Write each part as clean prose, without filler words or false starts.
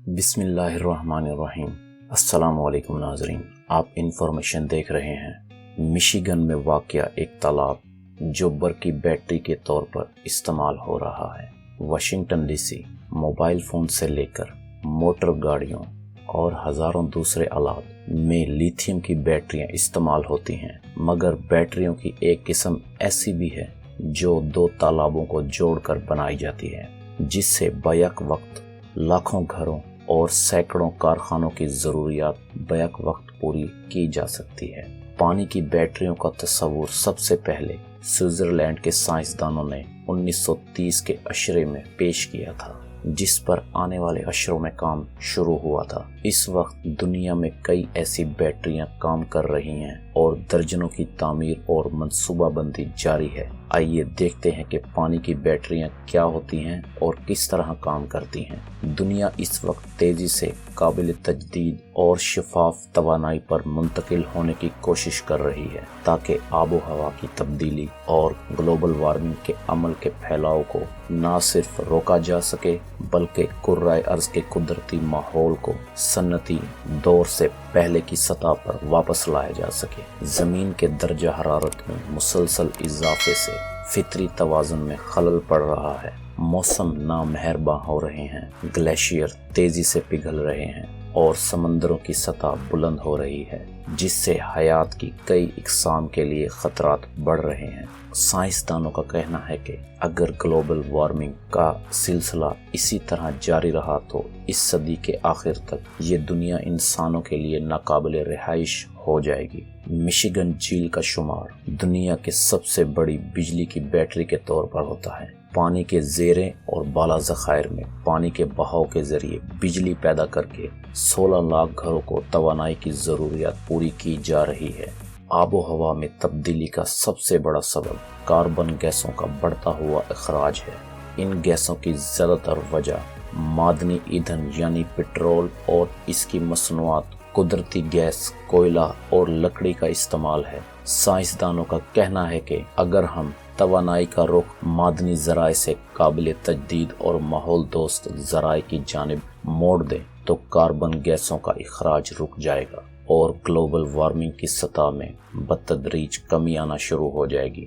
بسم اللہ الرحمن الرحیم۔ السلام علیکم ناظرین، آپ انفارمیشن دیکھ رہے ہیں۔ مشیگن میں واقع ایک تالاب جو برقی بیٹری کے طور پر استعمال ہو رہا ہے۔ Washington D C mobile phone سے لے کر موٹر گاڑیوں اور ہزاروں دوسرے آلات میں لیتھیم کی بیٹریاں استعمال ہوتی ہیں، مگر بیٹریوں کی ایک قسم ایسی بھی ہے جو دو تالابوں کو جوڑ کر بنائی جاتی ہے، جس سے بیک وقت لاکھوں گھروں اور سینکڑوں کارخانوں کی ضروریات بیک وقت پوری کی جا سکتی ہے۔ پانی کی بیٹریوں کا تصور سب سے پہلے سوئٹزرلینڈ کے سائنسدانوں نے 1930 کے عشرے میں پیش کیا تھا، جس پر آنے والے عشروں میں کام شروع ہوا تھا۔ اس وقت دنیا میں کئی ایسی بیٹریاں کام کر رہی ہیں اور درجنوں کی تعمیر اور منصوبہ بندی جاری ہے۔ آئیے دیکھتے ہیں کہ پانی کی بیٹریاں کیا ہوتی ہیں اور کس طرح کام کرتی ہیں۔ دنیا اس وقت تیزی سے قابل تجدید اور شفاف توانائی پر منتقل ہونے کی کوشش کر رہی ہے تاکہ آب و ہوا کی تبدیلی اور گلوبل وارمنگ کے عمل کے پھیلاؤ کو نہ صرف روکا جا سکے بلکہ کرۂ ارض کے قدرتی ماحول کو صنعتی دور سے پہلے کی سطح پر واپس لایا جا سکے۔ زمین کے درجہ حرارت میں مسلسل اضافے سے فطری توازن میں خلل پڑ رہا ہے، موسم نامہرباں ہو رہے ہیں، گلیشیئر تیزی سے پگھل رہے ہیں اور سمندروں کی سطح بلند ہو رہی ہے، جس سے حیات کی کئی اقسام کے لیے خطرات بڑھ رہے ہیں۔ سائنسدانوں کا کہنا ہے کہ اگر گلوبل وارمنگ کا سلسلہ اسی طرح جاری رہا تو اس صدی کے آخر تک یہ دنیا انسانوں کے لیے ناقابل رہائش ہو جائے گی۔ مشیگن جھیل کا شمار دنیا کے سب سے بڑی بجلی کی بیٹری کے طور پر ہوتا ہے۔ پانی کے زیریں اور بالا ذخائر میں پانی کے بہاؤ کے ذریعے بجلی پیدا کر کے 16 لاکھ گھروں کو توانائی کی ضروریات پوری کی جا رہی ہے۔ آب و ہوا میں تبدیلی کا سب سے بڑا سبب کاربن گیسوں کا بڑھتا ہوا اخراج ہے۔ ان گیسوں کی زیادہ تر وجہ معدنی ایندھن یعنی پٹرول اور اس کی مصنوعات، قدرتی گیس، کوئلہ اور لکڑی کا استعمال ہے۔ سائنسدانوں کا کہنا ہے کہ اگر ہم توانائی کا رخ معدنی ذرائع سے قابل تجدید اور ماحول دوست ذرائع کی جانب موڑ دیں تو کاربن گیسوں کا اخراج رک جائے گا اور گلوبل وارمنگ کی سطح میں بتدریج کمی آنا شروع ہو جائے گی۔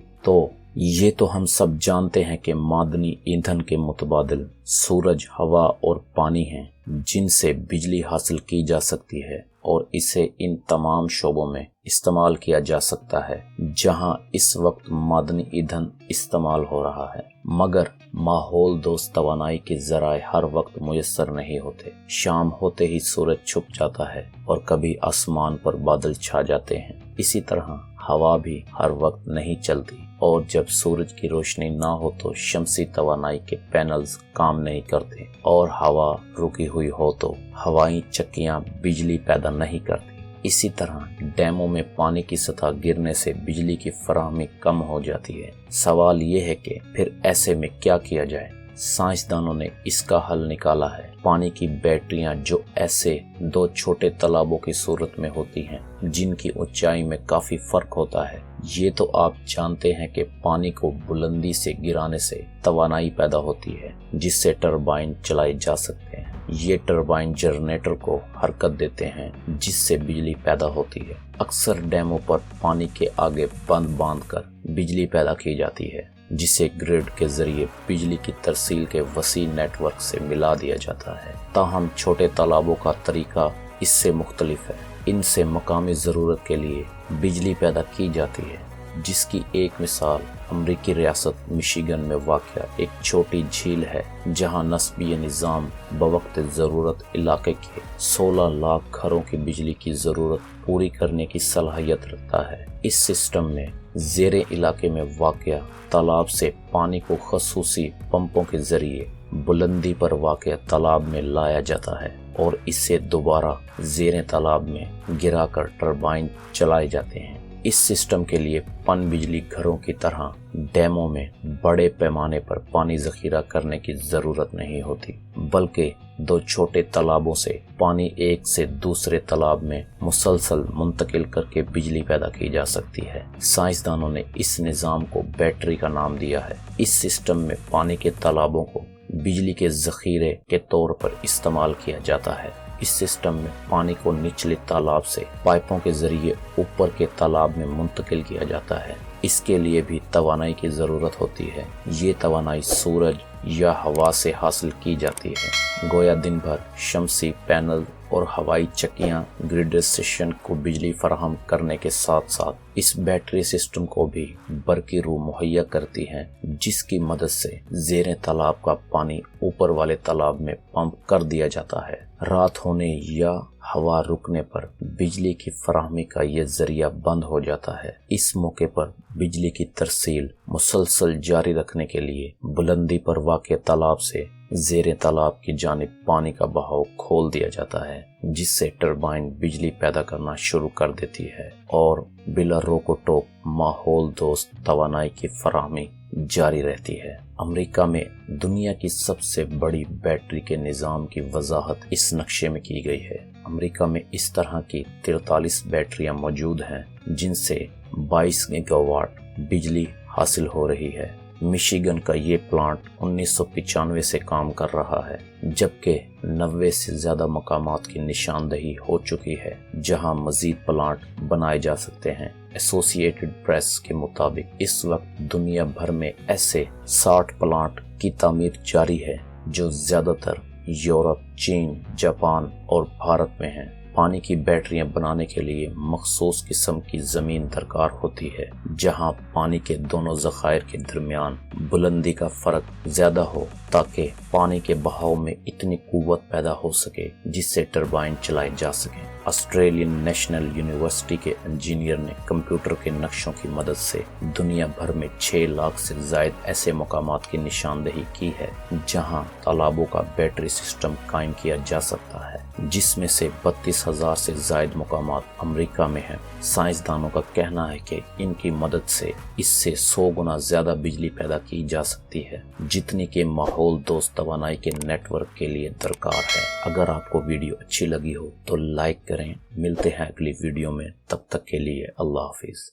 یہ تو ہم سب جانتے ہیں کہ معدنی ایندھن کے متبادل سورج، ہوا اور پانی ہیں جن سے بجلی حاصل کی جا سکتی ہے اور اسے ان تمام شعبوں میں استعمال کیا جا سکتا ہے جہاں اس وقت معدنی ایندھن استعمال ہو رہا ہے، مگر ماحول دوست توانائی کے ذرائع ہر وقت میسر نہیں ہوتے۔ شام ہوتے ہی سورج چھپ جاتا ہے اور کبھی آسمان پر بادل چھا جاتے ہیں۔ اسی طرح ہوا بھی ہر وقت نہیں چلتی اور جب سورج کی روشنی نہ ہو تو شمسی توانائی کے پینلز کام نہیں کرتے اور ہوا رکی ہوئی ہو تو ہوائی چکیاں بجلی پیدا نہیں کرتی۔ اسی طرح ڈیموں میں پانی کی سطح گرنے سے بجلی کی فراہمی کم ہو جاتی ہے۔ سوال یہ ہے کہ پھر ایسے میں کیا کیا جائے؟ سائنسدانوں نے اس کا حل نکالا ہے۔ پانی کی بیٹریاں جو ایسے دو چھوٹے تالابوں کی صورت میں ہوتی ہیں جن کی اونچائی میں کافی فرق ہوتا ہے۔ یہ تو آپ جانتے ہیں کہ پانی کو بلندی سے گرانے سے توانائی پیدا ہوتی ہے جس سے ٹربائن چلائے جا سکتے ہیں۔ یہ ٹربائن جنریٹر کو حرکت دیتے ہیں جس سے بجلی پیدا ہوتی ہے۔ اکثر ڈیموں پر پانی کے آگے بند باندھ کر بجلی پیدا کی جاتی ہے جسے گرڈ کے ذریعے بجلی کی ترسیل کے وسیع نیٹ ورک سے ملا دیا جاتا ہے۔ تاہم چھوٹے تالابوں کا طریقہ اس سے مختلف ہے۔ ان سے مقامی ضرورت کے لیے بجلی پیدا کی جاتی ہے، جس کی ایک مثال امریکی ریاست مشیگن میں واقع ایک چھوٹی جھیل ہے جہاں نسبی نظام بوقت ضرورت علاقے کے 16 لاکھ گھروں کی بجلی کی ضرورت پوری کرنے کی صلاحیت رکھتا ہے۔ اس سسٹم میں زیر علاقے میں واقع تالاب سے پانی کو خصوصی پمپوں کے ذریعے بلندی پر واقع تالاب میں لایا جاتا ہے اور اسے دوبارہ زیر تالاب میں گرا کر ٹربائن چلائے جاتے ہیں۔ اس سسٹم کے لیے پن بجلی گھروں کی طرح ڈیموں میں بڑے پیمانے پر پانی ذخیرہ کرنے کی ضرورت نہیں ہوتی، بلکہ دو چھوٹے تالابوں سے پانی ایک سے دوسرے تالاب میں مسلسل منتقل کر کے بجلی پیدا کی جا سکتی ہے۔ سائنسدانوں نے اس نظام کو بیٹری کا نام دیا ہے۔ اس سسٹم میں پانی کے تالابوں کو بجلی کے ذخیرے کے طور پر استعمال کیا جاتا ہے۔ اس سسٹم میں پانی کو نچلے تالاب سے پائپوں کے ذریعے اوپر کے تالاب میں منتقل کیا جاتا ہے۔ اس کے لیے بھی توانائی کی ضرورت ہوتی ہے۔ یہ توانائی سورج یا ہوا سے حاصل کی جاتی ہے۔ گویا دن بھر شمسی پینل اور ہوائی چکیاں گریڈ اسٹیشن کو بجلی فراہم کرنے کے ساتھ ساتھ اس بیٹری سسٹم کو بھی برقی روح مہیا کرتی ہیں، جس کی مدد سے زیر تالاب کا پانی اوپر والے تالاب میں پمپ کر دیا جاتا ہے۔ رات ہونے یا ہوا رکنے پر بجلی کی فراہمی کا یہ ذریعہ بند ہو جاتا ہے۔ اس موقع پر بجلی کی ترسیل مسلسل جاری رکھنے کے لیے بلندی پر واقع تالاب سے زیر تالاب کی جانب پانی کا بہاؤ کھول دیا جاتا ہے، جس سے ٹربائن بجلی پیدا کرنا شروع کر دیتی ہے اور بلا روک و ٹوک ماحول دوست توانائی کی فراہمی جاری رہتی ہے۔ امریکہ میں دنیا کی سب سے بڑی بیٹری کے نظام کی وضاحت اس نقشے میں کی گئی ہے۔ امریکہ میں اس طرح کی 43 بیٹریاں موجود ہیں، جن سے 22 گیگا واٹ بجلی حاصل ہو رہی ہے۔ مشیگن کا یہ پلانٹ 1995 سے کام کر رہا ہے، جبکہ 90 سے زیادہ مقامات کی نشاندہی ہو چکی ہے جہاں مزید پلانٹ بنائے جا سکتے ہیں۔ ایسوسی ایٹڈ پریس کے مطابق اس وقت دنیا بھر میں ایسے 60 پلانٹ کی تعمیر جاری ہے، جو زیادہ تر یورپ، چین، جاپان اور بھارت میں ہیں۔ پانی کی بیٹریاں بنانے کے لیے مخصوص قسم کی زمین درکار ہوتی ہے، جہاں پانی کے دونوں ذخائر کے درمیان بلندی کا فرق زیادہ ہو تاکہ پانی کے بہاؤ میں اتنی قوت پیدا ہو سکے جس سے ٹربائن چلائے جا سکیں۔ آسٹریلین نیشنل یونیورسٹی کے انجینئر نے کمپیوٹر کے نقشوں کی مدد سے دنیا بھر میں 6 لاکھ سے زائد ایسے مقامات کی نشاندہی کی ہے جہاں تالابوں کا بیٹری سسٹم قائم کیا جا سکتا ہے، جس میں سے 32,000 سے زائد مقامات امریکہ میں ہیں۔ سائنسدانوں کا کہنا ہے کہ ان کی مدد سے اس سے 100 گنا زیادہ بجلی پیدا کی جا سکتی ہے، جتنی کہ ماحول دوست توانائی کے نیٹ ورک کے لیے درکار ہے۔ اگر آپ کو ویڈیو اچھی لگی ہو تو لائک کریں۔ ملتے ہیں اگلی ویڈیو میں، تب تک کے لیے اللہ حافظ۔